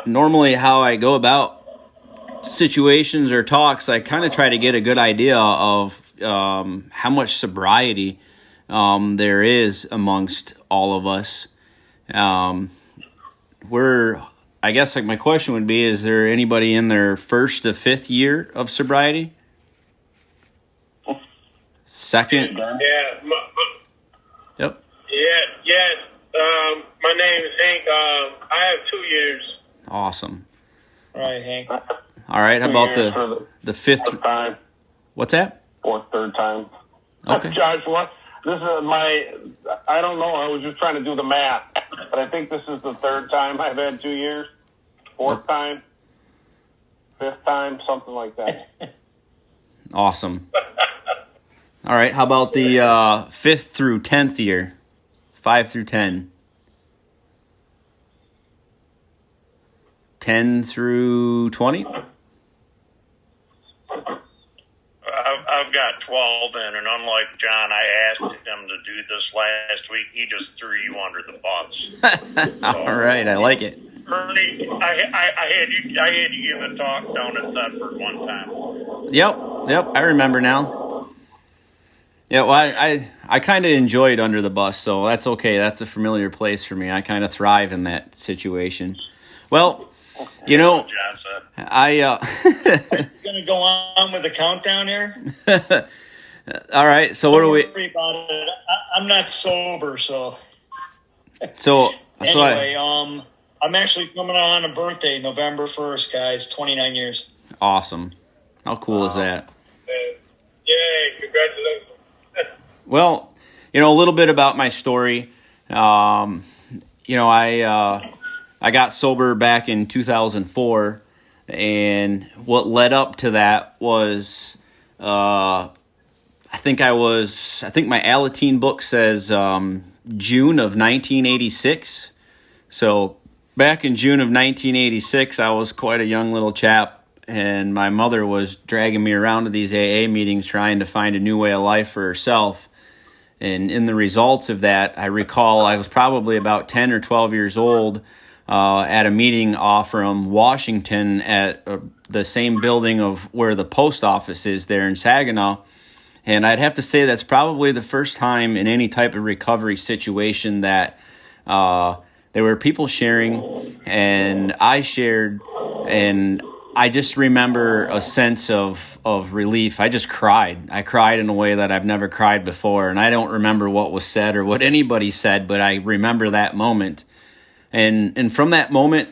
normally how I go about situations or talks, I kind of try to get a good idea of how much sobriety there is amongst all of us. I guess like my question would be, is there anybody in their first to fifth year of sobriety? Second? Yeah. Yep. Yeah. My name is Hank. I have 2 years. Awesome. All right, Hank. All right. How about the fifth time? What's that? Third time. Okay. Josh, what? This is I don't know. I was just trying to do the math, but I think this is the third time I've had 2 years. Fourth time, fifth time, something like that. Awesome. All right. How about the 5th through 10th year? 5 through 10. 10 through 20? I've got 12 in, and unlike John, I asked him to do this last week. He just threw you under the bus. All right. I like it. Ernie, I had you give a talk down at Thetford one time. Yep. I remember now. Yeah, well, I kind of enjoyed under the bus, so that's okay. That's a familiar place for me. I kind of thrive in that situation. Well, you know, I Gonna go on with the countdown here. all right. So what do we? Worry about it. I'm not sober, so. So Anyway, I'm actually coming on a birthday, November 1st, guys. 29 years. Awesome. How cool is that? Yay! Congratulations. Well, a little bit about my story. I got sober back in 2004, and what led up to that was, I think my Alateen book says June of 1986. So back in June of 1986, I was quite a young little chap, and my mother was dragging me around to these AA meetings trying to find a new way of life for herself. And in the results of that, I recall I was probably about 10 or 12 years old at a meeting off from Washington at the same building of where the post office is there in Saginaw. And I'd have to say that's probably the first time in any type of recovery situation that there were people sharing, and I shared, and I just remember a sense of relief. I just cried. I cried in a way that I've never cried before, and I don't remember what was said or what anybody said, but I remember that moment. And from that moment,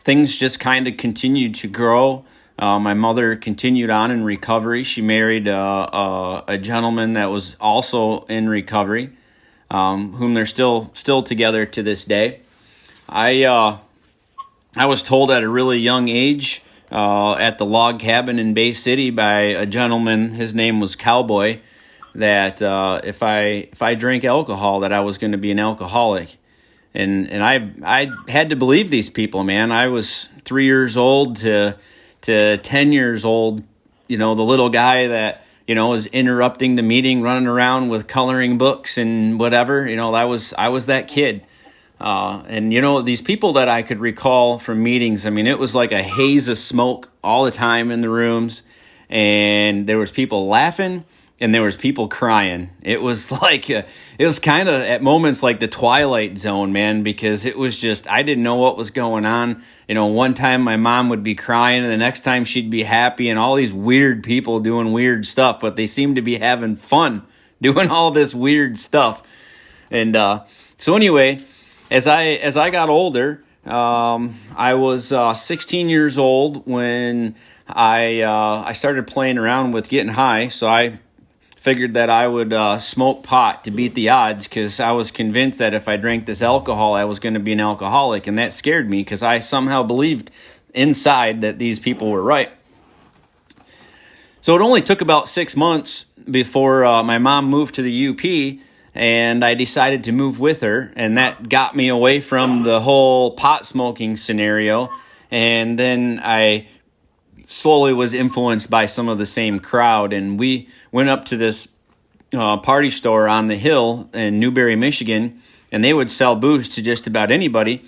things just kind of continued to grow. My mother continued on in recovery. She married a gentleman that was also in recovery, whom they're still together to this day. I was told at a really young age at the log cabin in Bay City by a gentleman, his name was Cowboy, that if I drank alcohol, that I was going to be an alcoholic. And I had to believe these people, man. I was 3 years old to 10 years old, the little guy that, was interrupting the meeting, running around with coloring books and whatever. I was that kid. And these people that I could recall from meetings, it was like a haze of smoke all the time in the rooms, and there was people laughing and there was people crying. It was like, it was kind of at moments like the Twilight Zone, man, because it was just, I didn't know what was going on. One time my mom would be crying and the next time she'd be happy, and all these weird people doing weird stuff, but they seemed to be having fun doing all this weird stuff. And so anyway, as I got older, I was 16 years old when I started playing around with getting high. So I figured that I would smoke pot to beat the odds, because I was convinced that if I drank this alcohol, I was going to be an alcoholic, and that scared me because I somehow believed inside that these people were right. So it only took about 6 months before my mom moved to the UP, and I decided to move with her, and that got me away from the whole pot smoking scenario. And then I slowly was influenced by some of the same crowd, and we went up to this party store on the hill in Newberry, Michigan, and they would sell booze to just about anybody.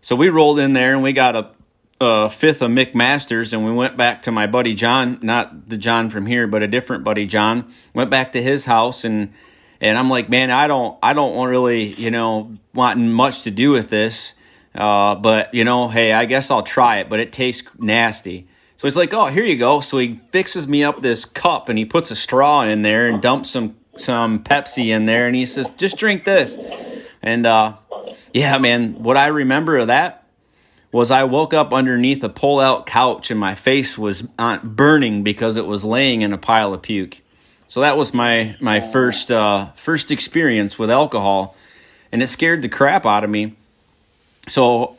So we rolled in there and we got fifth of Mick Masters, and we went back to my buddy John, not the John from here, but a different buddy John. Went back to his house, and I'm like, man, I don't really, want much to do with this, but hey, I guess I'll try it, but it tastes nasty. So he's like, oh, here you go. So he fixes me up this cup, and he puts a straw in there and dumps some Pepsi in there, and he says, just drink this. And yeah, man, what I remember of that was I woke up underneath a pull-out couch and my face was burning because it was laying in a pile of puke. So that was my first experience with alcohol, and it scared the crap out of me. So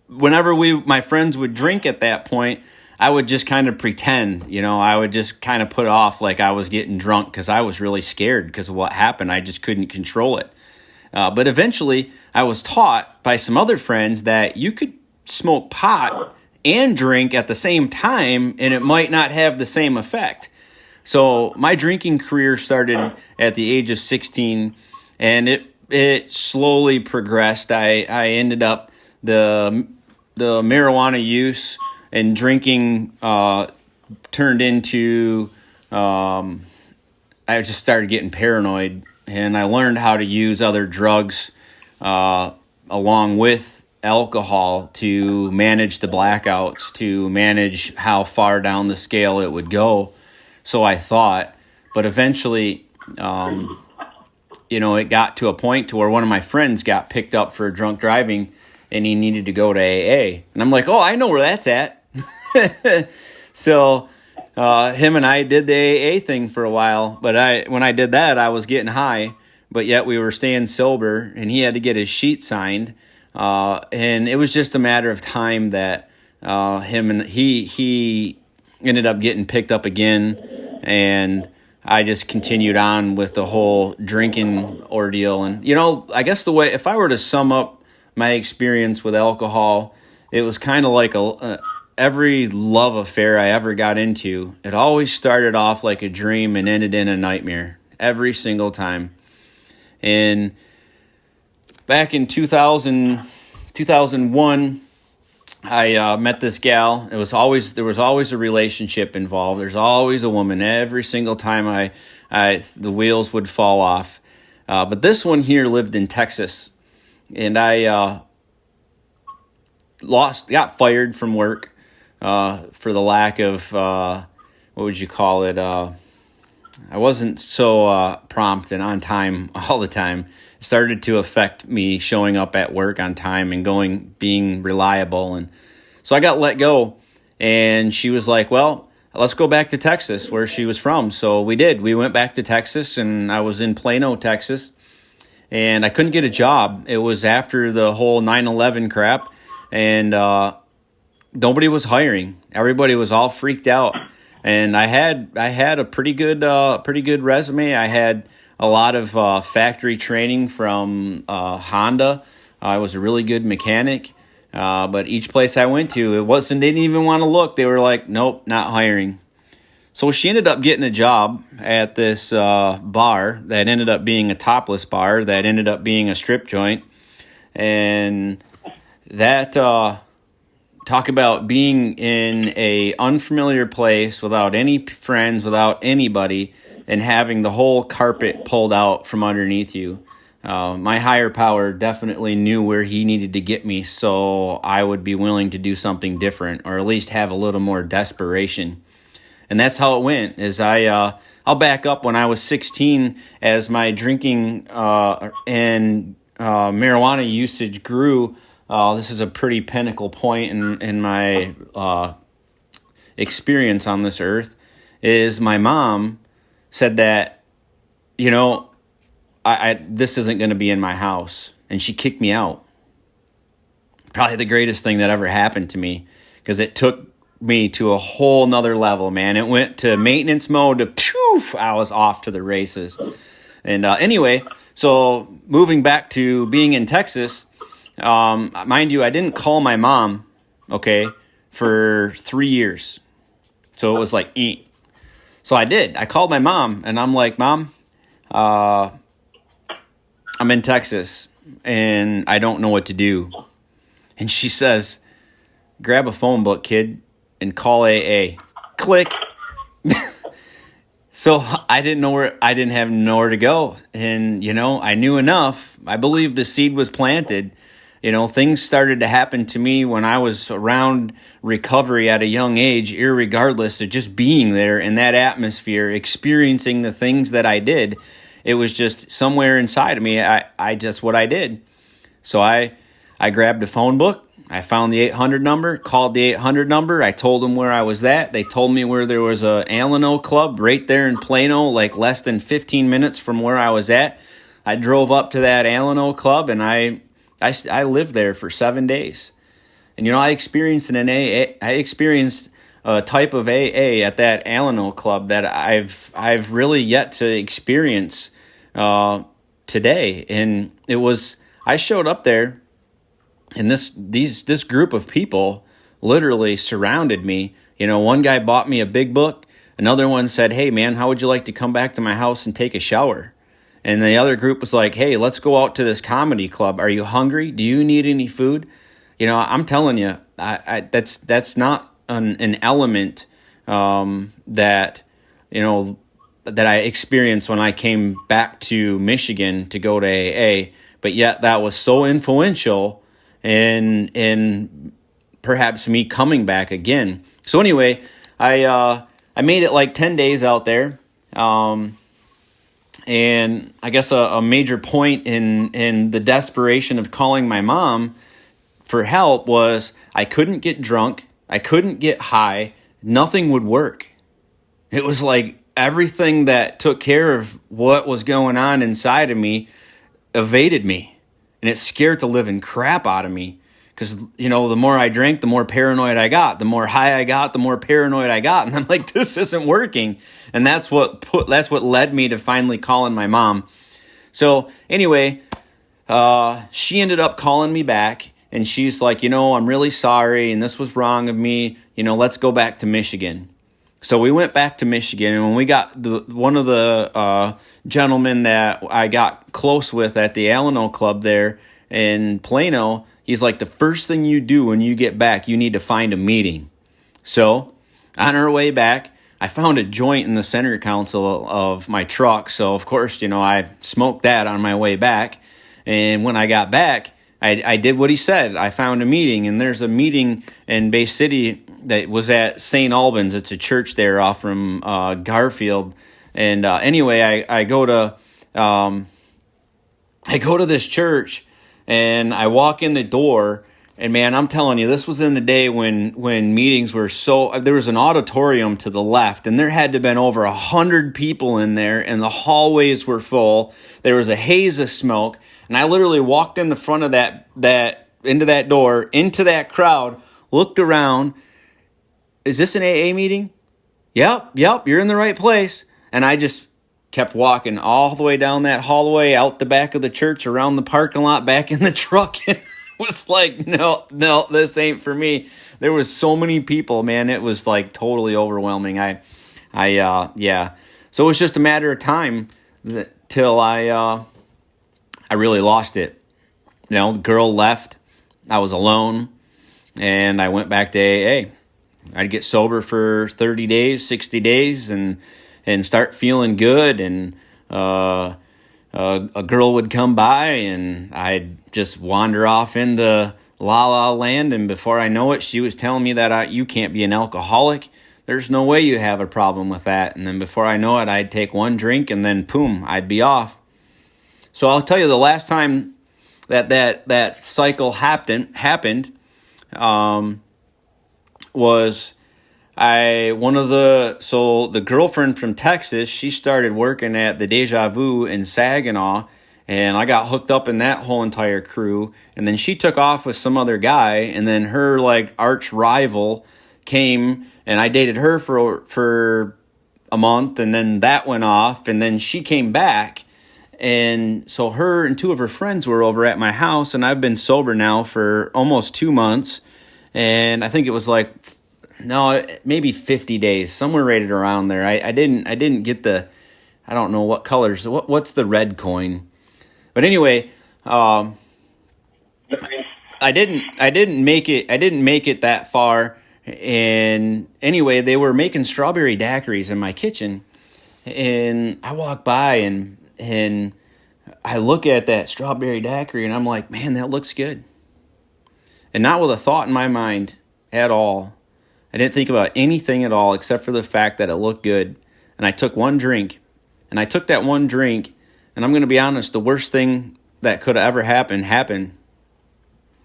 whenever my friends would drink at that point, I would just kind of pretend, I would just kind of put off like I was getting drunk because I was really scared because of what happened. I just couldn't control it. But eventually, I was taught by some other friends that you could smoke pot and drink at the same time, and it might not have the same effect. So my drinking career started at the age of 16, and it slowly progressed. I ended up the marijuana use and drinking turned into I just started getting paranoid. And I learned how to use other drugs along with alcohol to manage the blackouts, to manage how far down the scale it would go. So I thought. But eventually, it got to a point to where one of my friends got picked up for drunk driving, and he needed to go to AA. And I'm like, oh, I know where that's at. So him and I did the AA thing for a while, but when I did that, I was getting high, but yet we were staying sober, and he had to get his sheet signed, and it was just a matter of time that he ended up getting picked up again, and I just continued on with the whole drinking ordeal. And I guess if I were to sum up my experience with alcohol, it was kind of like every love affair I ever got into, it always started off like a dream and ended in a nightmare every single time. And back in 2001, I met this gal. There was always a relationship involved. There's always a woman. Every single time the wheels would fall off. But this one here lived in Texas, and I got fired from work. For the lack of, what would you call it? I wasn't so prompt and on time all the time. It started to affect me showing up at work on time and being reliable. And so I got let go, and she was like, well, let's go back to Texas, where she was from. So we did. We went back to Texas, and I was in Plano, Texas, and I couldn't get a job. It was after the whole 9/11 crap, and nobody was hiring. Everybody was all freaked out, and I had a pretty good resume. I had a lot of factory training from Honda. I was a really good mechanic, but each place I went to, they didn't even want to look. They were like, nope, not hiring. So she ended up getting a job at this bar that ended up being a topless bar that ended up being a strip joint, and that. Talk about being in a unfamiliar place without any friends, without anybody, and having the whole carpet pulled out from underneath you. My higher power definitely knew where he needed to get me, so I would be willing to do something different, or at least have a little more desperation. And that's how it went. I'll back up. When I was 16, as my drinking and marijuana usage grew. This is a pretty pinnacle point in my experience on this earth, is my mom said that, this isn't going to be in my house, and she kicked me out. Probably the greatest thing that ever happened to me, because it took me to a whole nother level, man. It went to maintenance mode to poof, I was off to the races. And anyway, so moving back to being in Texas. Mind you, I didn't call my mom, for 3 years. So it was like, eat. So I did. I called my mom, and I'm like, Mom, I'm in Texas, and I don't know what to do. And she says, grab a phone book, kid, and call AA. Click. So I didn't have nowhere to go. And, I knew enough. I believe the seed was planted. Things started to happen to me when I was around recovery at a young age, irregardless of just being there in that atmosphere, experiencing the things that I did. It was just somewhere inside of me. I just what I did. So I grabbed a phone book. I found the 800 number, called the 800 number. I told them where I was at. They told me where there was a Alano club right there in Plano, like less than 15 minutes from where I was at. I drove up to that Alano club, and I lived there for 7 days. And, I experienced a type of AA at that Alano club that I've really yet to experience today. And I showed up there, and this group of people literally surrounded me. One guy bought me a big book. Another one said, "Hey, man, how would you like to come back to my house and take a shower?" And the other group was like, "Hey, let's go out to this comedy club. Are you hungry? Do you need any food?" I'm telling you, that's not an element that I experienced when I came back to Michigan to go to AA. But yet that was so influential in perhaps me coming back again. So anyway, I made it like 10 days out there. And I guess a major point in the desperation of calling my mom for help was I couldn't get drunk. I couldn't get high. Nothing would work. It was like everything that took care of what was going on inside of me evaded me. And it scared the living crap out of me. Because, the more I drank, the more paranoid I got. The more high I got, the more paranoid I got. And I'm like, this isn't working. And that's what led me to finally calling my mom. So anyway, she ended up calling me back. And she's like, I'm really sorry. And this was wrong of me. Let's go back to Michigan. So we went back to Michigan. And when we got one of the gentlemen that I got close with at the Alano Club there in Plano, he's like, the first thing you do when you get back, you need to find a meeting. So on our way back, I found a joint in the center console of my truck. So, of course, I smoked that on my way back. And when I got back, I did what he said. I found a meeting, and there's a meeting in Bay City that was at St. Albans. It's a church there off from Garfield. And anyway, I go to this church, and I walk in the door, and man, I'm telling you, this was in the day when meetings were there was an auditorium to the left, and there had to have been over 100 people in there, and the hallways were full. There was a haze of smoke, and I literally walked in the front of into that door, into that crowd, looked around. Is this an AA meeting? Yep, you're in the right place. And I just kept walking all the way down that hallway, out the back of the church, around the parking lot, back in the truck. And I was like, no, this ain't for me. There was so many people, man. It was like totally overwhelming. Yeah. So it was just a matter of time till I really lost it. The girl left. I was alone, and I went back to AA. I'd get sober for 30 days, 60 days, and start feeling good, and a girl would come by, and I'd just wander off into la la land, and before I know it, she was telling me that you can't be an alcoholic. There's no way you have a problem with that. And then before I know it, I'd take one drink, and then boom, I'd be off. So I'll tell you, the last time that cycle happened was the girlfriend from Texas, she started working at the Deja Vu in Saginaw, and I got hooked up in that whole entire crew. And then she took off with some other guy, and then her arch rival came, and I dated her for a month, and then that went off, and then she came back. And so her and two of her friends were over at my house, and I've been sober now for almost 2 months. And I think it was maybe 50 days, somewhere right around there. I didn't get I don't know what colors, what's the red coin? But anyway, I didn't make it that far. And anyway, they were making strawberry daiquiris in my kitchen, and I walk by and I look at that strawberry daiquiri, and I'm like, man, that looks good. And not with a thought in my mind at all. I didn't think about anything at all except for the fact that it looked good. And I took one drink, and I took that one drink, and I'm going to be honest, the worst thing that could have ever happened.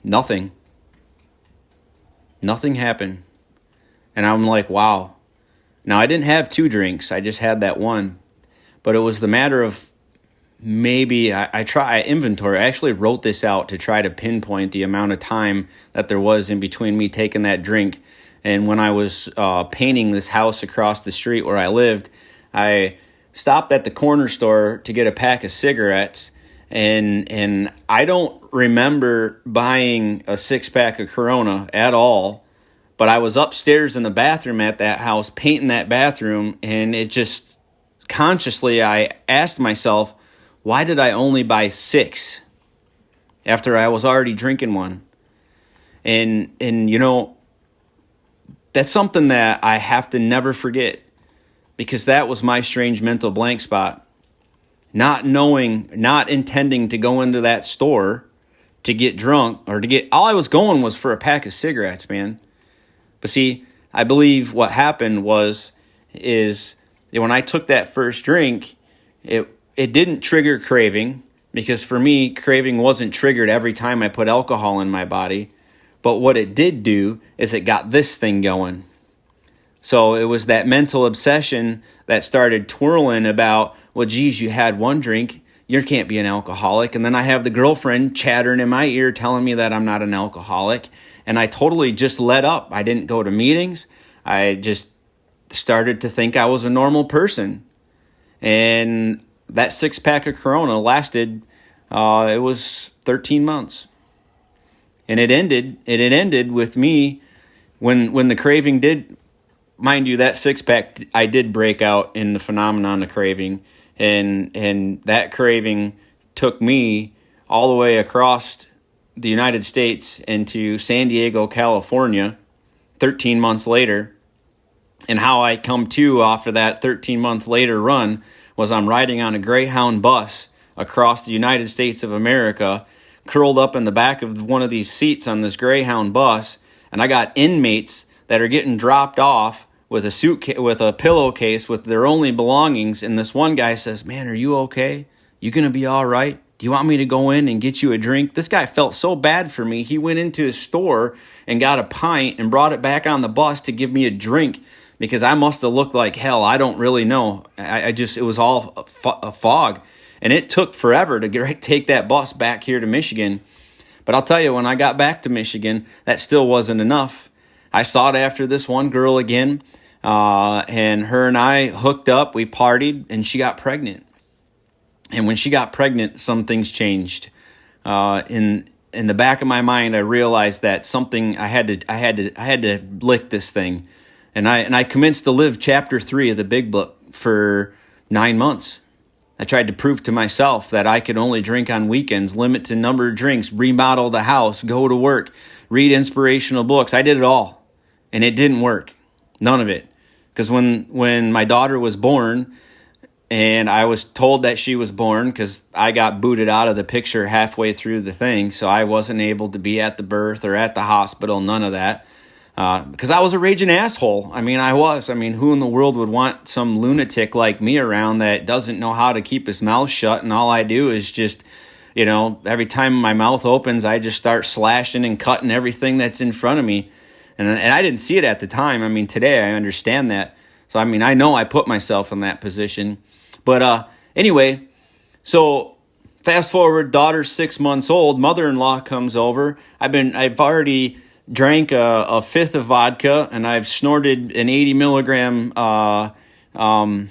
Nothing. Nothing happened. And I'm like, wow. Now, I didn't have 2 drinks. I just had that one. But it was the matter of maybe I inventory. I actually wrote this out to try to pinpoint the amount of time that there was in between me taking that drink and when I was painting this house across the street where I lived. I stopped at the corner store to get a pack of cigarettes, and I don't remember buying a 6-pack of Corona at all, but I was upstairs in the bathroom at that house painting that bathroom, and it just consciously I asked myself, why did I only buy 6 after I was already drinking one? And you know, that's something that I have to never forget, because that was my strange mental blank spot. Not knowing, not intending to go into that store to get drunk or to get, all I was going was for a pack of cigarettes, man. But see, I believe what happened is when I took that first drink, it didn't trigger craving, because for me, craving wasn't triggered every time I put alcohol in my body. But what it did do is it got this thing going. So it was that mental obsession that started twirling about, well, geez, you had one drink, you can't be an alcoholic. And then I have the girlfriend chattering in my ear telling me that I'm not an alcoholic. And I totally just let up. I didn't go to meetings. I just started to think I was a normal person. And that 6-pack of Corona lasted, it was 13 months. And it ended with me when the craving did, mind you, that 6-pack, I did break out in the phenomenon of craving. And that craving took me all the way across the United States into San Diego, California, 13 months later. And how I come to after that 13-month later run was I'm riding on a Greyhound bus across the United States of America, curled up in the back of one of these seats on this Greyhound bus, and I got inmates that are getting dropped off with a suitcase, with a pillowcase, with their only belongings, and this one guy says, "Man, are you okay? You gonna be all right? Do you want me to go in and get you a drink?" This guy felt so bad for me, he went into his store and got a pint and brought it back on the bus to give me a drink, because I must have looked like hell. I don't really know. It was all a fog. And it took forever to take that bus back here to Michigan. But I'll tell you, when I got back to Michigan, that still wasn't enough. I sought after this one girl again, and her and I hooked up, we partied, and she got pregnant. And when she got pregnant, some things changed. In the back of my mind, I realized that something I had to lick this thing. And I commenced to live chapter 3 of the Big Book for 9 months. I tried to prove to myself that I could only drink on weekends, limit to number of drinks, remodel the house, go to work, read inspirational books. I did it all, and it didn't work. None of it. Because when my daughter was born, and I was told that she was born, because I got booted out of the picture halfway through the thing, so I wasn't able to be at the birth or at the hospital, none of that. Because I was a raging asshole. I mean, who in the world would want some lunatic like me around that doesn't know how to keep his mouth shut, and all I do is just, every time my mouth opens, I just start slashing and cutting everything that's in front of me. And I didn't see it at the time. I mean, today I understand that. So, I know I put myself in that position. But anyway, so fast forward, daughter's 6 months old, mother-in-law comes over. I've already drank a fifth of vodka, and I've snorted an 80 milligram, Oxycontin,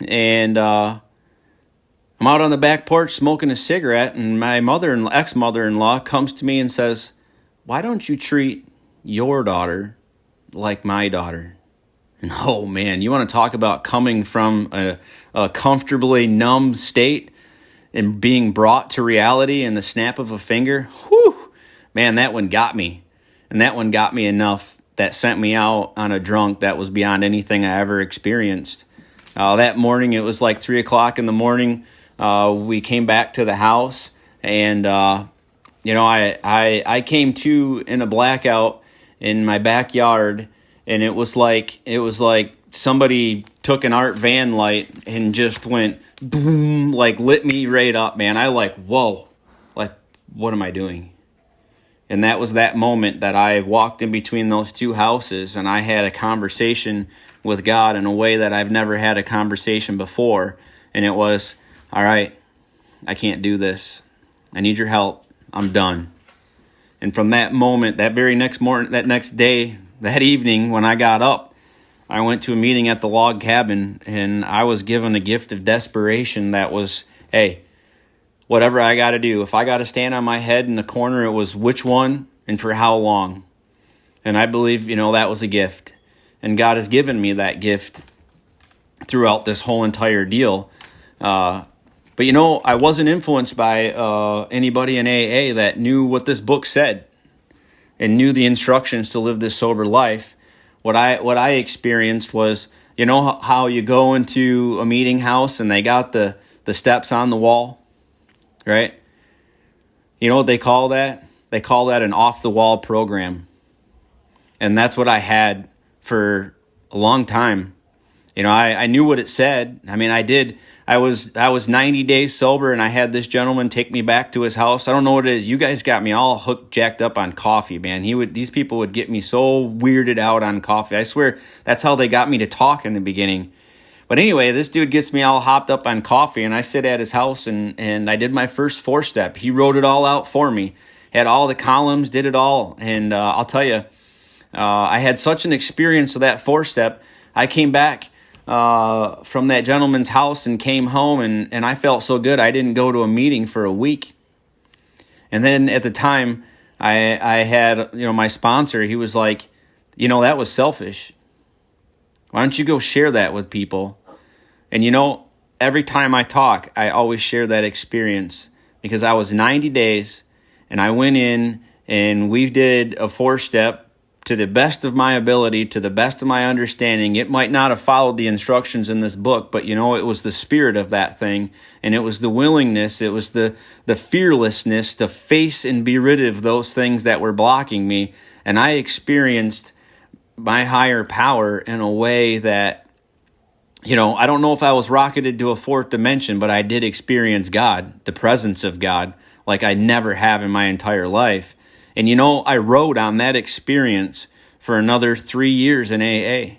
and I'm out on the back porch smoking a cigarette, and my ex-mother-in-law comes to me and says, "Why don't you treat your daughter like my daughter?" And oh man, you want to talk about coming from a comfortably numb state? and being brought to reality in the snap of a finger, whew, man, that one got me. And that one got me enough that sent me out on a drunk that was beyond anything I ever experienced. That morning, it was like 3 o'clock in the morning. We came back to the house, and I came to in a blackout in my backyard, and it was like somebody took an art van light and just went boom, like lit me right up, man. I like, whoa, like, what am I doing? And that was that moment that I walked in between those two houses, and I had a conversation with God in a way that I've never had a conversation before. And it was, all right, I can't do this. I need your help. I'm done. And from that moment, that very next morning, that next day, that evening when I got up, I went to a meeting at the log cabin, and I was given a gift of desperation that was, hey, whatever I got to do. If I got to stand on my head in the corner, it was which one and for how long. And I believe, that was a gift. And God has given me that gift throughout this whole entire deal. But I wasn't influenced by anybody in AA that knew what this book said and knew the instructions to live this sober life. What I experienced was, how you go into a meeting house and they got the steps on the wall, right? You know what they call that? They call that an off-the-wall program. And that's what I had for a long time. I knew what it said. I mean, I did. I was 90 days sober, and I had this gentleman take me back to his house. I don't know what it is. You guys got me all hooked, jacked up on coffee, man. These people would get me so weirded out on coffee. I swear that's how they got me to talk in the beginning. But anyway, this dude gets me all hopped up on coffee, and I sit at his house, and I did my first 4-step. He wrote it all out for me. Had all the columns, did it all. And I'll tell you, I had such an experience with that 4-step. I came back from that gentleman's house and came home, and I felt so good I didn't go to a meeting for a week. And then at the time, I had my sponsor. He was like, that was selfish. Why don't you go share that with people? And every time I talk, I always share that experience because I was 90 days, and I went in and we did a 4-step. To the best of my ability, to the best of my understanding. It might not have followed the instructions in this book, but it was the spirit of that thing, and it was the willingness, it was the fearlessness to face and be rid of those things that were blocking me. And I experienced my higher power in a way that, I don't know if I was rocketed to a 4th dimension, but I did experience God, the presence of God, like I never have in my entire life. And I rode on that experience for another 3 years in AA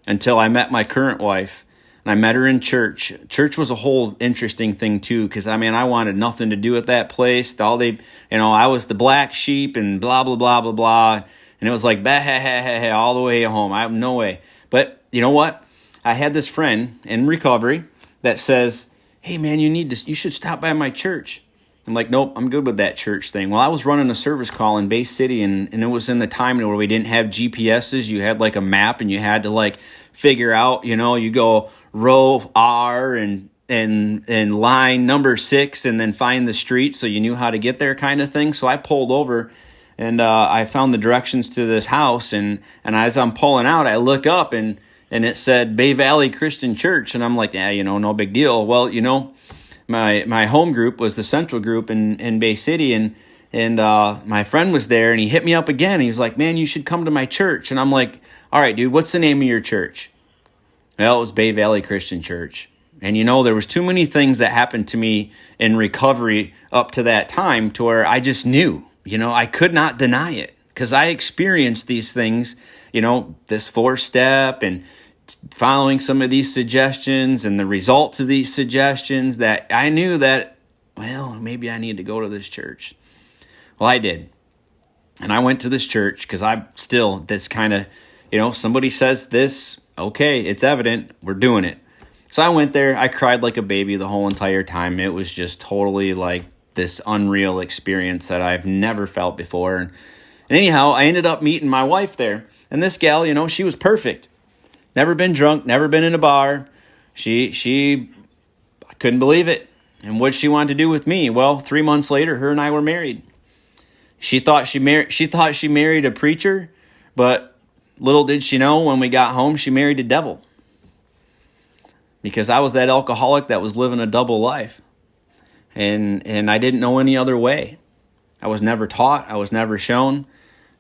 until I met my current wife. And I met her in church. Church was a whole interesting thing too, because I wanted nothing to do with that place. I was the black sheep and blah blah blah blah blah. And it was like bah all the way home. I have no way. But you know what? I had this friend in recovery that says, "Hey man, you should stop by my church." I'm like, nope, I'm good with that church thing. Well, I was running a service call in Bay City, and it was in the time where we didn't have GPSs. You had like a map, and you had to figure out, you go row R and line number 6, and then find the street so you knew how to get there kind of thing. So I pulled over, and I found the directions to this house, and as I'm pulling out, I look up, and it said Bay Valley Christian Church, and I'm like, yeah, no big deal. Well, my home group was the Central Group in Bay City, and my friend was there, and he hit me up again. He was like, man, you should come to my church. And I'm like, all right, dude, what's the name of your church? Well, it was Bay Valley Christian Church. And there was too many things that happened to me in recovery up to that time to where I just knew, I could not deny it because I experienced these things, this 4-step and following some of these suggestions and the results of these suggestions that I knew that, well, maybe I need to go to this church. Well, I did. And I went to this church because I'm still this kind of, somebody says this, okay, it's evident, we're doing it. So I went there. I cried like a baby the whole entire time. It was just totally like this unreal experience that I've never felt before. And anyhow, I ended up meeting my wife there. And this gal, she was perfect. Never been drunk, never been in a bar. She I couldn't believe it. And what she wanted to do with me? Well, 3 months later, her and I were married. She thought she married a preacher, but little did she know when we got home, she married a devil. Because I was that alcoholic that was living a double life. And I didn't know any other way. I was never taught. I was never shown.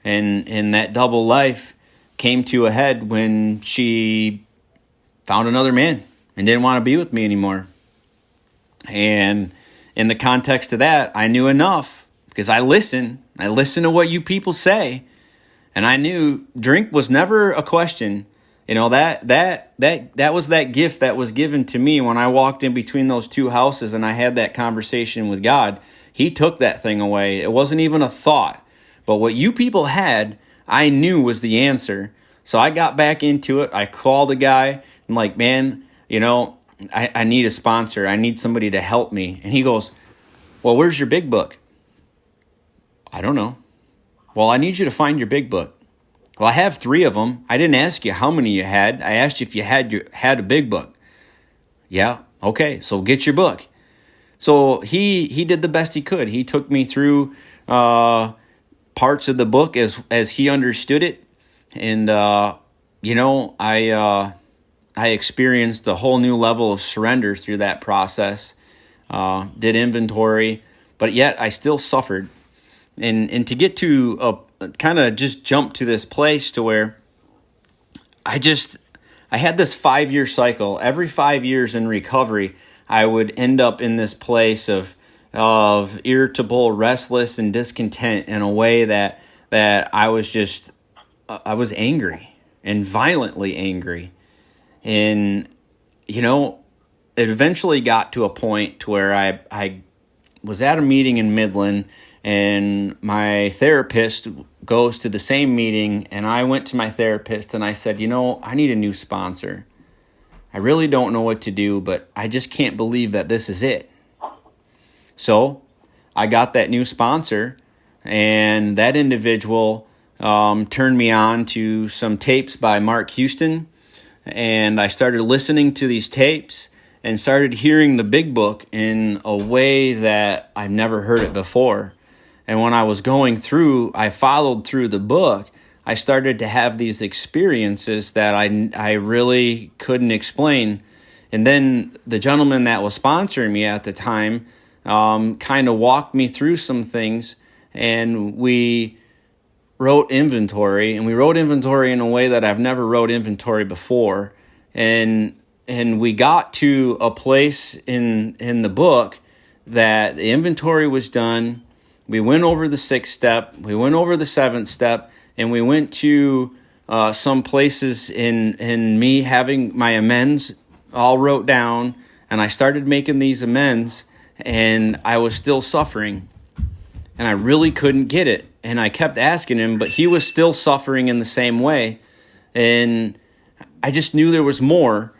And that double life came to a head when she found another man and didn't want to be with me anymore. And in the context of that, I knew enough because I listen to what you people say, and I knew drink was never a question. You know, that was that gift that was given to me when I walked in between those two houses and I had that conversation with God. He took that thing away. It wasn't even a thought. But what you people had, I knew was the answer. So I got back into it. I called a guy. I'm like, man, you know, I need a sponsor. I need somebody to help me. And he goes, well, where's your big book? I don't know. Well, I need you to find your big book. Well, I have 3 of them. I didn't ask you how many you had. I asked you if you had a big book. Yeah, okay, so get your book. So he did the best he could. He took me through parts of the book as he understood it. And, you know, I experienced a whole new level of surrender through that process, did inventory, but yet I still suffered. And to get to kind of just jump to this place to where I had this 5-year cycle. Every 5 years in recovery, I would end up in this place of irritable, restless, and discontent in a way that I was angry and violently angry. And, you know, it eventually got to a point to where I was at a meeting in Midland, and my therapist goes to the same meeting, and I went to my therapist and I said, you know, I need a new sponsor. I really don't know what to do, but I just can't believe that this is it. So I got that new sponsor, and that individual turned me on to some tapes by Mark Houston, and I started listening to these tapes and started hearing the big book in a way that I've never heard it before. And when I was going through, I followed through the book, I started to have these experiences that I really couldn't explain. And then the gentleman that was sponsoring me at the time kind of walked me through some things, and we wrote inventory, and we wrote inventory in a way that I've never wrote inventory before. And we got to a place in the book that the inventory was done. We went over the 6th step, we went over the 7th step, and we went to some places in me having my amends all wrote down, and I started making these amends, and I was still suffering, and I really couldn't get it. And I kept asking him, but he was still suffering in the same way, and I just knew there was more.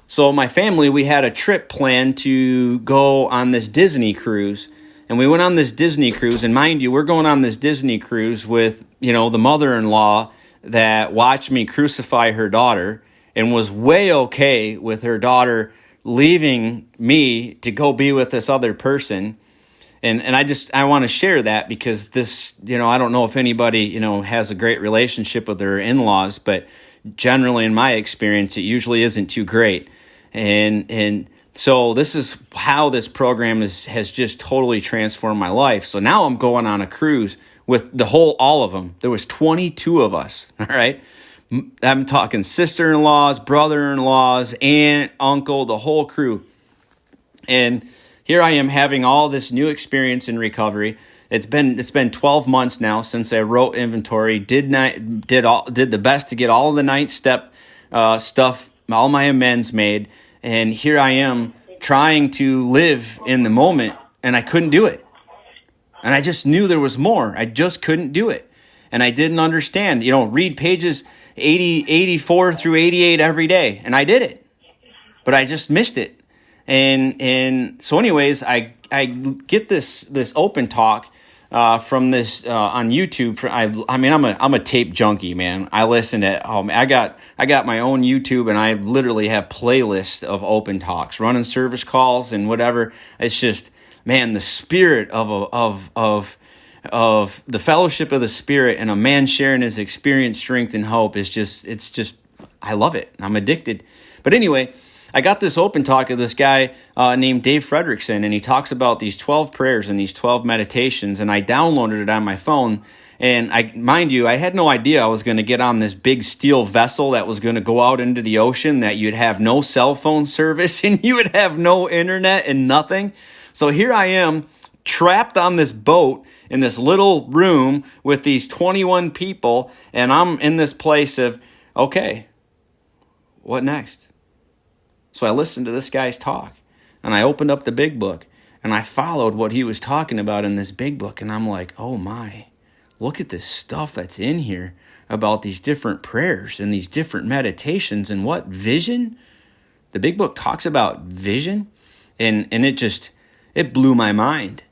So my family, we had a trip planned to go on this Disney cruise. And we went on this Disney cruise, and mind you, we're going on this Disney cruise with, you know, the mother-in-law that watched me crucify her daughter and was way okay with her daughter leaving me to go be with this other person. And I want to share that because this, you know, I don't know if anybody, you know, has a great relationship with their in-laws, but generally in my experience, it usually isn't too great. And so this is how this program has just totally transformed my life. So now I'm going on a cruise with all of them. There was 22 of us, all right? I'm talking sister-in-laws, brother-in-laws, aunt, uncle, the whole crew. And here I am having all this new experience in recovery. It's been 12 months now since I wrote inventory, did the best to get all of the 9th step stuff, all my amends made. And here I am trying to live in the moment, and I couldn't do it. And I just knew there was more. I just couldn't do it. And I didn't understand. You know, read pages 84 through 88 every day. And I did it. But I just missed it. And so anyways, I get this open talk from this on YouTube. I mean, I'm a tape junkie, man. I listen to. I got my own YouTube, and I literally have playlists of open talks, running service calls, and whatever. It's just, man, the spirit of the fellowship of the Spirit and a man sharing his experience, strength, and hope is just I love it. I'm addicted. But anyway, I got this open talk of this guy named Dave Fredrickson, and he talks about these 12 prayers and these 12 meditations, and I downloaded it on my phone. And mind you, I had no idea I was going to get on this big steel vessel that was going to go out into the ocean, that you'd have no cell phone service and you would have no internet and nothing. So here I am, trapped on this boat in this little room with these 21 people, and I'm in this place of, okay, what next? So I listened to this guy's talk, and I opened up the big book, and I followed what he was talking about in this big book, and I'm like, oh my, look at this stuff that's in here about these different prayers and these different meditations and what vision. The big book talks about vision, and it blew my mind.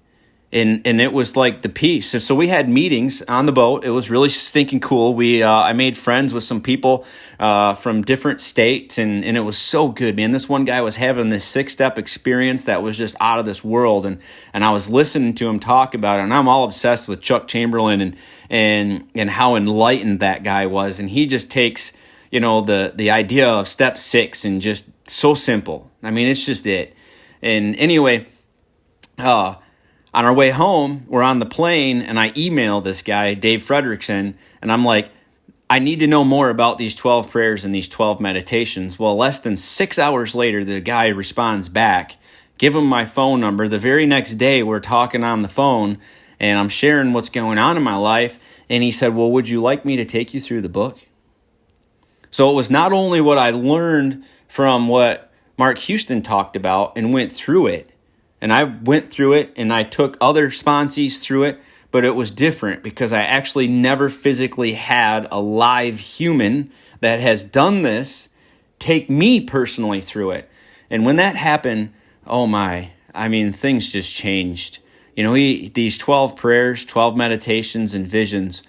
And it was like the peace. So we had meetings on the boat. It was really stinking cool. I made friends with some people from different states, and it was so good, man. This one guy was having this 6-step experience that was just out of this world, and I was listening to him talk about it, and I'm all obsessed with Chuck Chamberlain and how enlightened that guy was. And he just takes, the idea of step 6 and just so simple. I mean, it's just it. And anyway, on our way home, we're on the plane, and I email this guy, Dave Fredrickson, and I'm like, I need to know more about these 12 prayers and these 12 meditations. Well, less than 6 hours later, the guy responds back, give him my phone number. The very next day, we're talking on the phone, and I'm sharing what's going on in my life, and he said, well, would you like me to take you through the book? So it was not only what I learned from what Mark Houston talked about and went through it, and I went through it, and I took other sponsees through it, but it was different because I actually never physically had a live human that has done this take me personally through it. And when that happened, oh my, I mean, things just changed. These 12 prayers, 12 meditations, and visions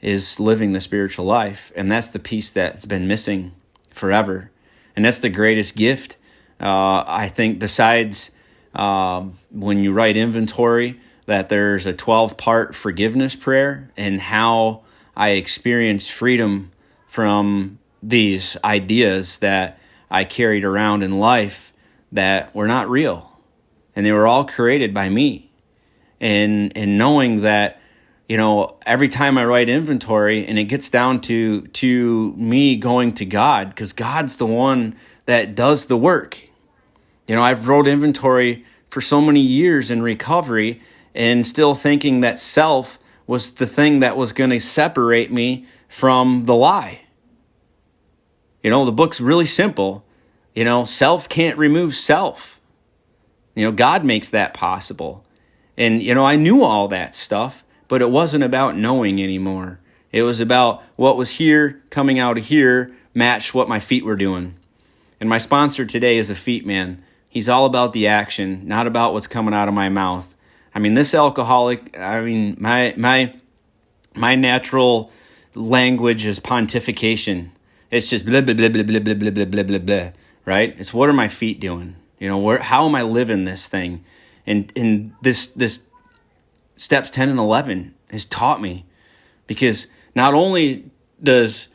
is living the spiritual life. And that's the piece that's been missing forever. And that's the greatest gift, I think, besides when you write inventory, that there's a 12-part forgiveness prayer, and how I experienced freedom from these ideas that I carried around in life that were not real, and they were all created by me. And knowing that, every time I write inventory, and it gets down to me going to God, because God's the one that does the work. I've wrote inventory for so many years in recovery, and still thinking that self was the thing that was going to separate me from the lie. The book's really simple. Self can't remove self. God makes that possible. And, I knew all that stuff, but it wasn't about knowing anymore. It was about what was here, coming out of here, matched what my feet were doing. And my sponsor today is a feet man. He's all about the action, not about what's coming out of my mouth. I mean, this alcoholic, my natural language is pontification. It's just blah, blah, blah, blah, blah, blah, blah, blah, blah, blah, right? It's what are my feet doing? How am I living this thing? And this steps 10 and 11 has taught me, because not only does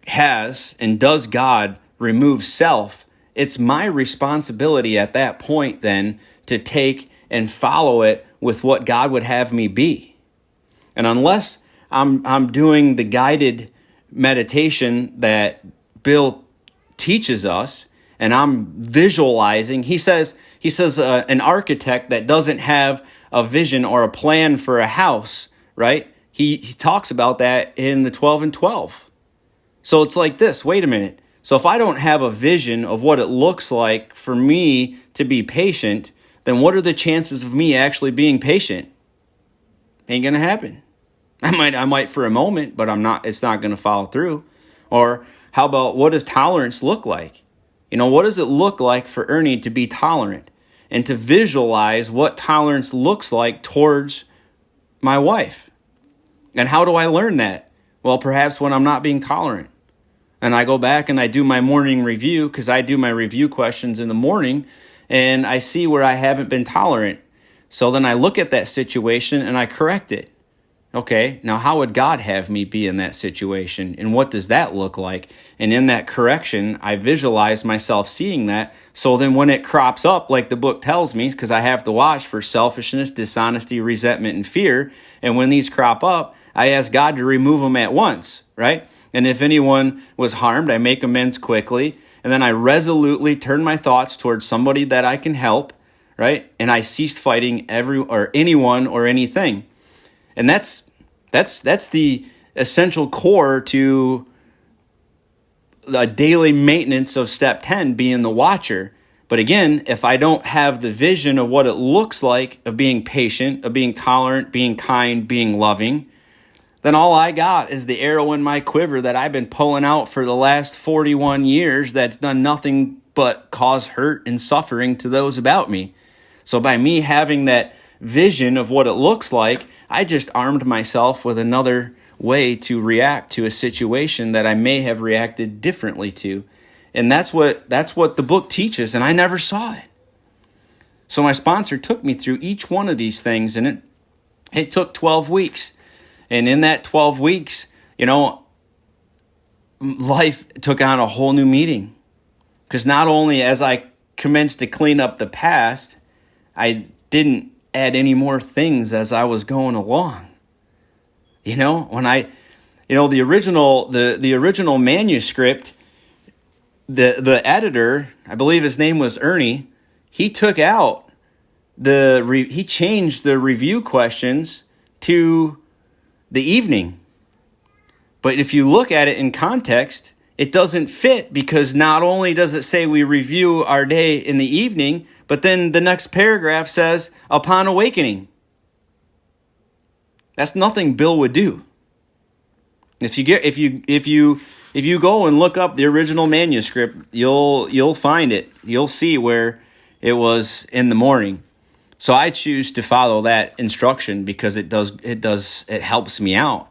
God remove self, it's my responsibility at that point then to take and follow it with what God would have me be. And unless I'm doing the guided meditation that Bill teaches us, and I'm visualizing, he says an architect that doesn't have a vision or a plan for a house, right? He talks about that in the 12 and 12. So it's like this, wait a minute. So if I don't have a vision of what it looks like for me to be patient, then what are the chances of me actually being patient? Ain't going to happen. I might for a moment, but it's not going to follow through. Or how about, what does tolerance look like? What does it look like for Ernie to be tolerant and to visualize what tolerance looks like towards my wife. And how do I learn that? Well, perhaps when I'm not being tolerant. And I go back and I do my morning review, because I do my review questions in the morning, and I see where I haven't been tolerant. So then I look at that situation and I correct it. Okay, now how would God have me be in that situation? And what does that look like? And in that correction, I visualize myself seeing that. So then when it crops up, like the book tells me, because I have to watch for selfishness, dishonesty, resentment, and fear. And when these crop up, I ask God to remove them at once, right? And if anyone was harmed, I make amends quickly. And then I resolutely turn my thoughts towards somebody that I can help, right? And I ceased fighting anyone or anything. And that's the essential core to the daily maintenance of step 10, being the watcher. But again, if I don't have the vision of what it looks like of being patient, of being tolerant, being kind, being loving, then all I got is the arrow in my quiver that I've been pulling out for the last 41 years that's done nothing but cause hurt and suffering to those about me. So by me having that vision of what it looks like, I just armed myself with another way to react to a situation that I may have reacted differently to. And that's what the book teaches, and I never saw it. So my sponsor took me through each one of these things, and it took 12 weeks. And in that 12 weeks, life took on a whole new meaning. Because not only as I commenced to clean up the past, I didn't add any more things as I was going along. When the original manuscript, the editor, I believe his name was Ernie, he took out he changed the review questions to the evening. But if you look at it in context, it doesn't fit, because not only does it say we review our day in the evening, but then the next paragraph says upon awakening. That's nothing Bill would do. If you go and look up the original manuscript, you'll find it. You'll see where it was in the morning. So I choose to follow that instruction because it helps me out.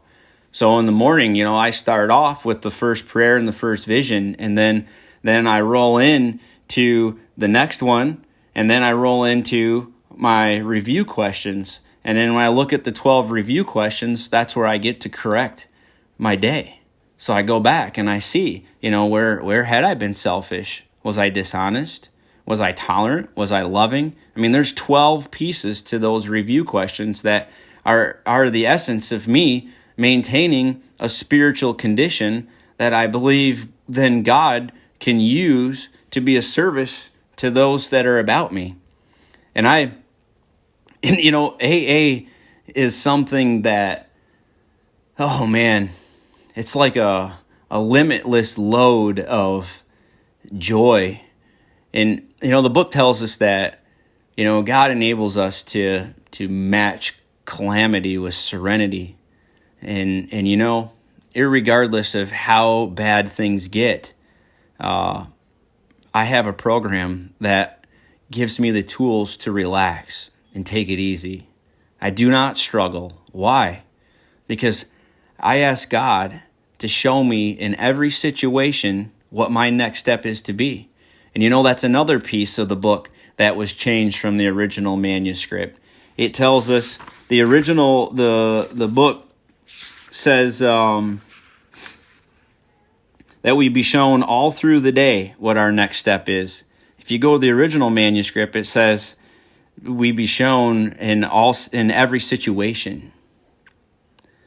So in the morning, I start off with the first prayer and the first vision, and then I roll in to the next one, and then I roll into my review questions. And then when I look at the 12 review questions, that's where I get to correct my day. So I go back and I see, where had I been selfish? Was I dishonest? Was I tolerant? Was I loving? I mean, there's 12 pieces to those review questions that are the essence of me maintaining a spiritual condition that I believe then God can use to be a service to those that are about me. And AA is something that, oh man, it's like a limitless load of joy. And, the book tells us that, God enables us to match calamity with serenity. And irregardless of how bad things get, I have a program that gives me the tools to relax and take it easy. I do not struggle. Why? Because I ask God to show me in every situation what my next step is to be. And that's another piece of the book that was changed from the original manuscript. It tells us the book says that we be shown all through the day what our next step is. If you go to the original manuscript, it says we be shown in every situation.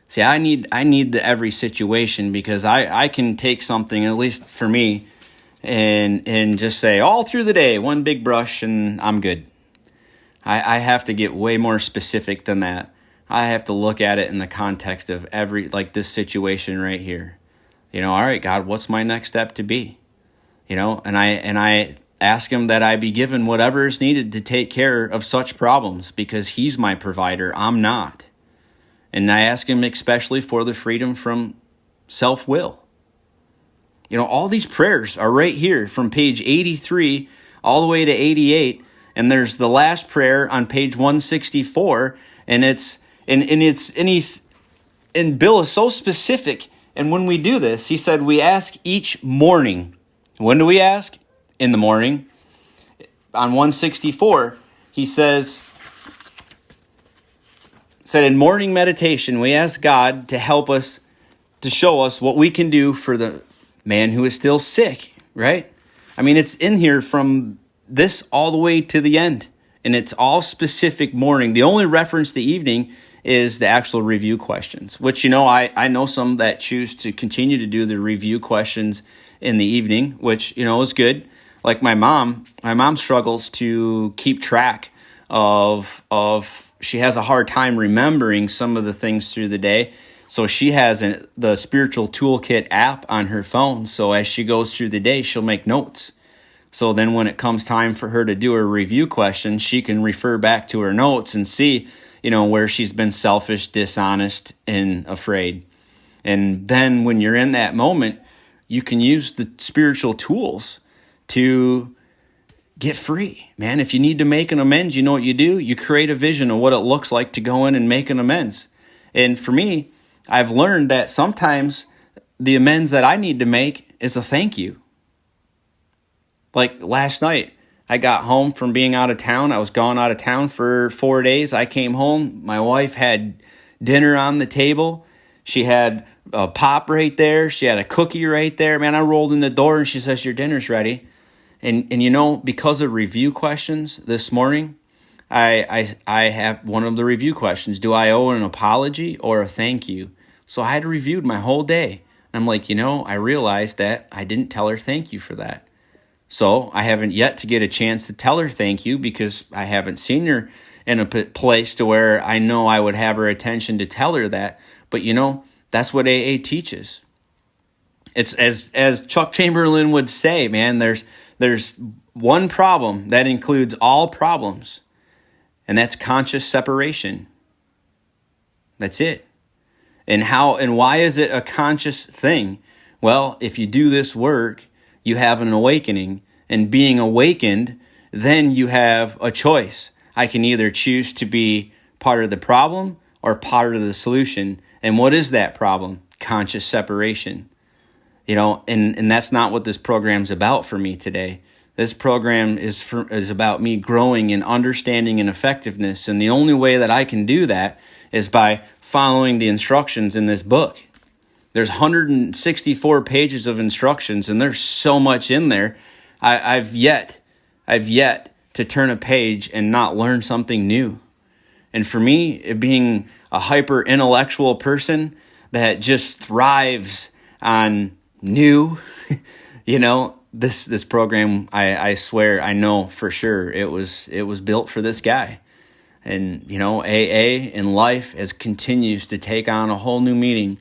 See, I need the every situation, because I can take something, at least for me, and just say all through the day, one big brush, and I'm good. I have to get way more specific than that. I have to look at it in the context of this situation right here. All right, God, what's my next step to be? And I ask him that I be given whatever is needed to take care of such problems, because he's my provider, I'm not. And I ask him especially for the freedom from self-will. All these prayers are right here from page 83 all the way to 88. And there's the last prayer on page 164. And it's And Bill is so specific. And when we do this, he said we ask each morning. When do we ask? In the morning. On 164, he said in morning meditation, we ask God to help us, to show us what we can do for the man who is still sick, right? I mean, it's in here from this all the way to the end, and it's all specific morning. The only reference to evening is the actual review questions, which, I know some that choose to continue to do the review questions in the evening, which, is good. Like my mom struggles to keep track of she has a hard time remembering some of the things through the day. So she has the Spiritual Toolkit app on her phone. So as she goes through the day, she'll make notes. So then when it comes time for her to do her review question, she can refer back to her notes and see, where she's been selfish, dishonest, and afraid. And then when you're in that moment, you can use the spiritual tools to get free, man. If you need to make an amends, you know what you do? You create a vision of what it looks like to go in and make an amends. And for me, I've learned that sometimes the amends that I need to make is a thank you. Like last night, I got home from being out of town. I was gone out of town for 4 days. I came home. My wife had dinner on the table. She had a pop right there. She had a cookie right there. Man, I rolled in the door and she says, your dinner's ready. And because of review questions this morning, I have one of the review questions. Do I owe an apology or a thank you? So I had reviewed my whole day. I'm like, I realized that I didn't tell her thank you for that. So I haven't yet to get a chance to tell her thank you because I haven't seen her in a place to where I know I would have her attention to tell her that. But that's what AA teaches. It's as Chuck Chamberlain would say, man, there's one problem that includes all problems, and that's conscious separation. That's it. And why is it a conscious thing? Well, if you do this work, you have an awakening, and being awakened, then you have a choice. I can either choose to be part of the problem or part of the solution. And what is that problem? Conscious separation. And that's not what this program's about for me today. This program is about me growing in understanding and effectiveness. And the only way that I can do that is by following the instructions in this book. There's 164 pages of instructions, and there's so much in there. I've yet to turn a page and not learn something new. And for me, being a hyper intellectual person that just thrives on new, this program, I swear, I know for sure it was built for this guy. And AA in life continues to take on a whole new meaning.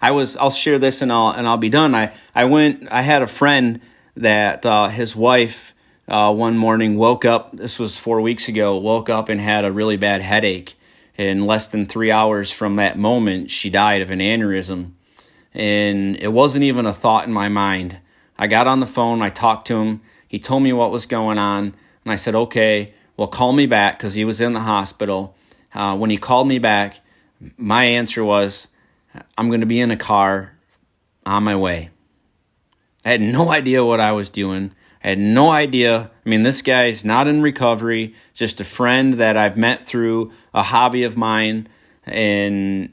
I'll share this and I'll be done. I had a friend that his wife one morning woke up, this was 4 weeks ago, woke up and had a really bad headache. In less than 3 hours from that moment, she died of an aneurysm. And it wasn't even a thought in my mind. I got on the phone, I talked to him, he told me what was going on, and I said, okay, well, call me back, because he was in the hospital. When he called me back, my answer was, I'm going to be in a car on my way. I had no idea what I was doing. I had no idea. I mean, this guy's not in recovery, just a friend that I've met through a hobby of mine. And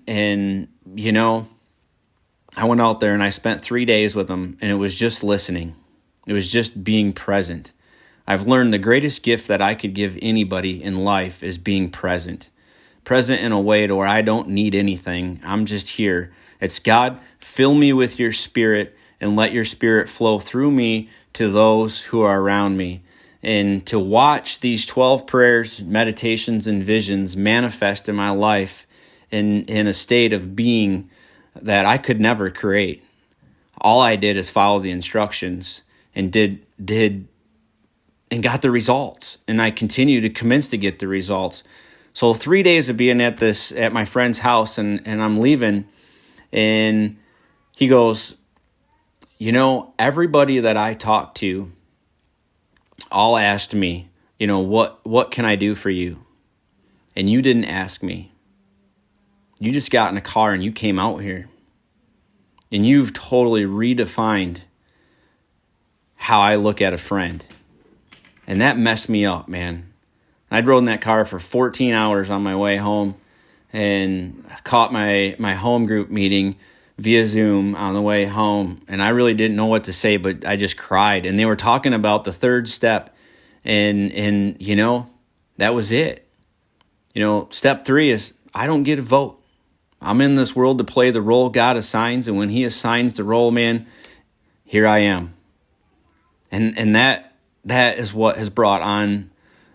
I went out there and I spent 3 days with him, and it was just listening. It was just being present. I've learned the greatest gift that I could give anybody in life is being present. Present in a way to where I don't need anything. I'm just here. It's God, fill me with your spirit and let your spirit flow through me to those who are around me. And to watch these 12 prayers, meditations, and visions manifest in my life in a state of being that I could never create. All I did is follow the instructions and did and got the results. And I continue to commence to get the results. So 3 days of being at my friend's house, and I'm leaving, and he goes, everybody that I talked to all asked me, what can I do for you? And you didn't ask me. you just got in a car and you came out here and you've totally redefined how I look at a friend. And that messed me up, man. I'd rode in that car for 14 hours on my way home and caught my home group meeting via Zoom on the way home. And I really didn't know what to say, but I just cried. And they were talking about the third step. And you know, that was it. You know, step 3 is I don't get a vote. I'm in this world to play the role God assigns. And when he assigns the role, man, here I am. And that is what has brought on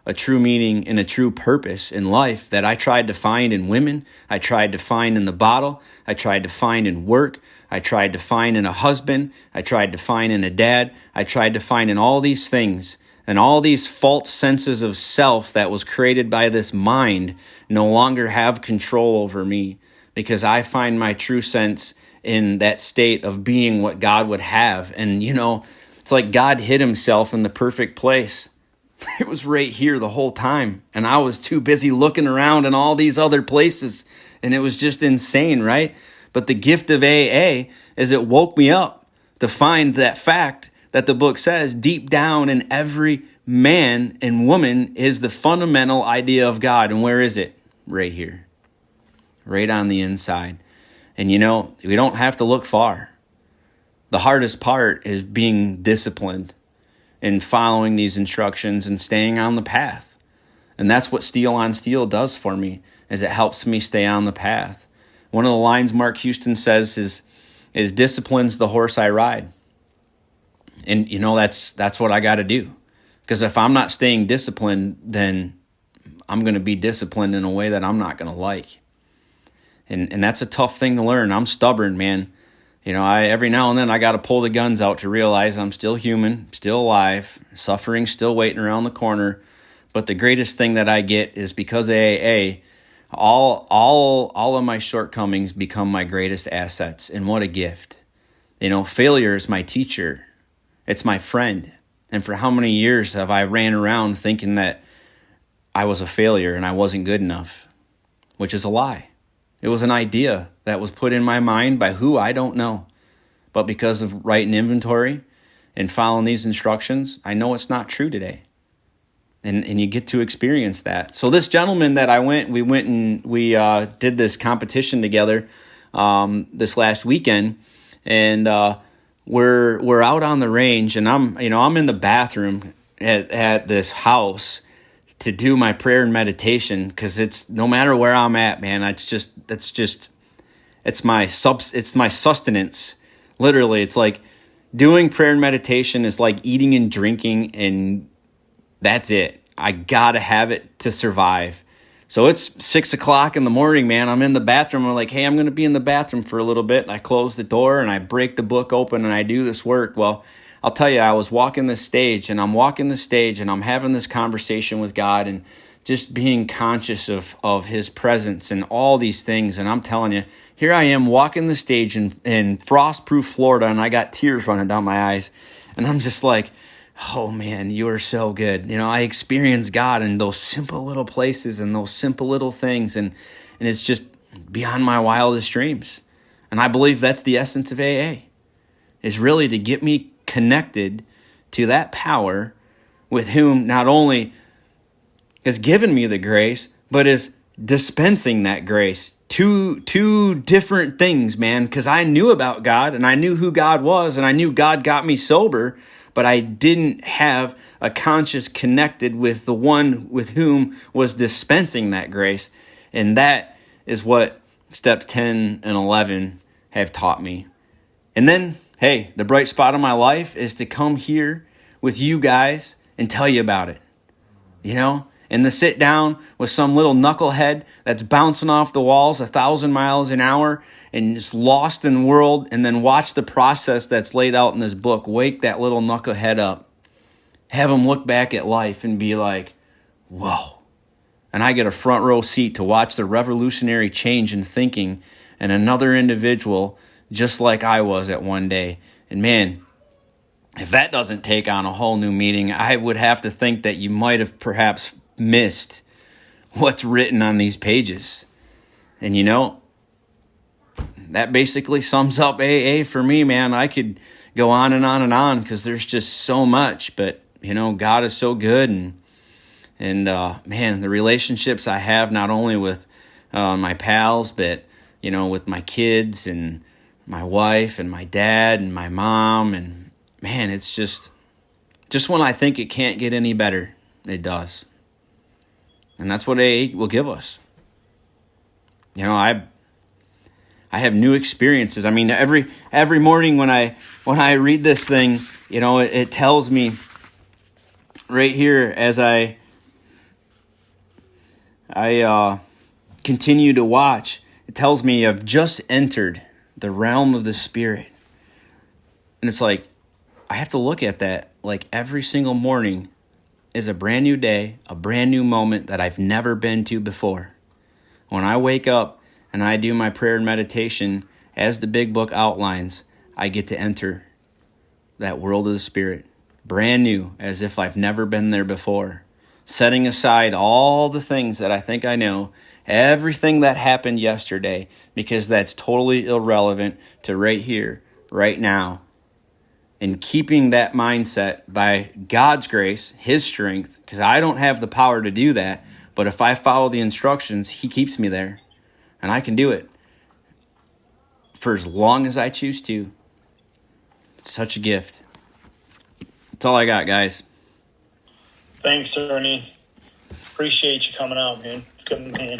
a true meaning and a true purpose in life that I tried to find in women. I tried to find in the bottle. I tried to find in work. I tried to find in a husband. I tried to find in a dad. I tried to find in all these things. And all these false senses of self that was created by this mind no longer have control over me, because I find my true sense in that state of being what God would have. And, you know, it's like God hid himself in the perfect place. It was right here the whole time. And I was too busy looking around in all these other places. And it was just insane, right? But the gift of AA is it woke me up to find that fact that the book says deep down in every man and woman is the fundamental idea of God. And where is it? Right here. Right on the inside. And you know, we don't have to look far. The hardest part is being disciplined and following these instructions and staying on the path. And that's what Steel on Steel does for me, is it helps me stay on the path. One of the lines Mark Houston says is discipline's the horse I ride. And you know, that's what I got to do. Because if I'm not staying disciplined, then I'm going to be disciplined in a way that I'm not going to like. And that's a tough thing to learn. I'm stubborn, man. You know, every now and then I got to pull the guns out to realize I'm still human, still alive, suffering, still waiting around the corner. But the greatest thing that I get is because of AA, all of my shortcomings become my greatest assets. And what a gift. You know, failure is my teacher. It's my friend. And for how many years have I ran around thinking that I was a failure and I wasn't good enough, which is a lie. It was an idea that was put in my mind by who I don't know. But because of writing inventory and following these instructions, I know it's not true today. And you get to experience that. So this gentleman that we did this competition together this last weekend, and we're out on the range, and I'm in the bathroom at this house to do my prayer and meditation, because it's no matter where I'm at, man, it's my sustenance. Literally, it's like doing prayer and meditation is like eating and drinking, and that's it. I gotta have it to survive. So it's 6:00 in the morning, man. I'm in the bathroom. I'm like, hey, I'm gonna be in the bathroom for a little bit. And I close the door and I break the book open and I do this work. Well, I'll tell you, I was walking the stage, and I'm having this conversation with God and just being conscious of his presence and all these things. And I'm telling you, here I am walking the stage in frost-proof Florida, and I got tears running down my eyes. And I'm just like, oh man, you are so good. You know, I experience God in those simple little places and those simple little things. And it's just beyond my wildest dreams. And I believe that's the essence of AA, is really to get me connected to that power with whom not only has given me the grace, but is dispensing that grace. Two different things, man, because I knew about God and I knew who God was and I knew God got me sober, but I didn't have a conscious connected with the one with whom was dispensing that grace. And that is what steps 10 and 11 have taught me. And then, hey, the bright spot of my life is to come here with you guys and tell you about it, you know, and to sit down with some little knucklehead that's bouncing off the walls 1,000 miles an hour and just lost in the world, and then watch the process that's laid out in this book. Wake that little knucklehead up, have him look back at life and be like, whoa. And I get a front row seat to watch the revolutionary change in thinking in another individual just like I was at one day. And man, if that doesn't take on a whole new meaning, I would have to think that you might have perhaps missed what's written on these pages. And you know, that basically sums up AA for me, man. I could go on and on and on because there's just so much, but God is so good, and man, the relationships I have not only with my pals, but with my kids and my wife and my dad and my mom, and man, it's just when I think it can't get any better, it does. And that's what AA will give us. I have new experiences. I mean, every morning when I read this thing, it tells me right here as I continue to watch, it tells me I've just entered the realm of the Spirit. And it's like, I have to look at that like every single morning is a brand new day, a brand new moment that I've never been to before. When I wake up and I do my prayer and meditation, as the big book outlines, I get to enter that world of the Spirit, brand new, as if I've never been there before. Setting aside all the things that I think I know, everything that happened yesterday, because that's totally irrelevant to right here, right now. And keeping that mindset by God's grace, His strength, because I don't have the power to do that, but if I follow the instructions, He keeps me there. And I can do it for as long as I choose to. It's such a gift. That's all I got, guys. Thanks, Ernie. Appreciate you coming out, man. It's good, man.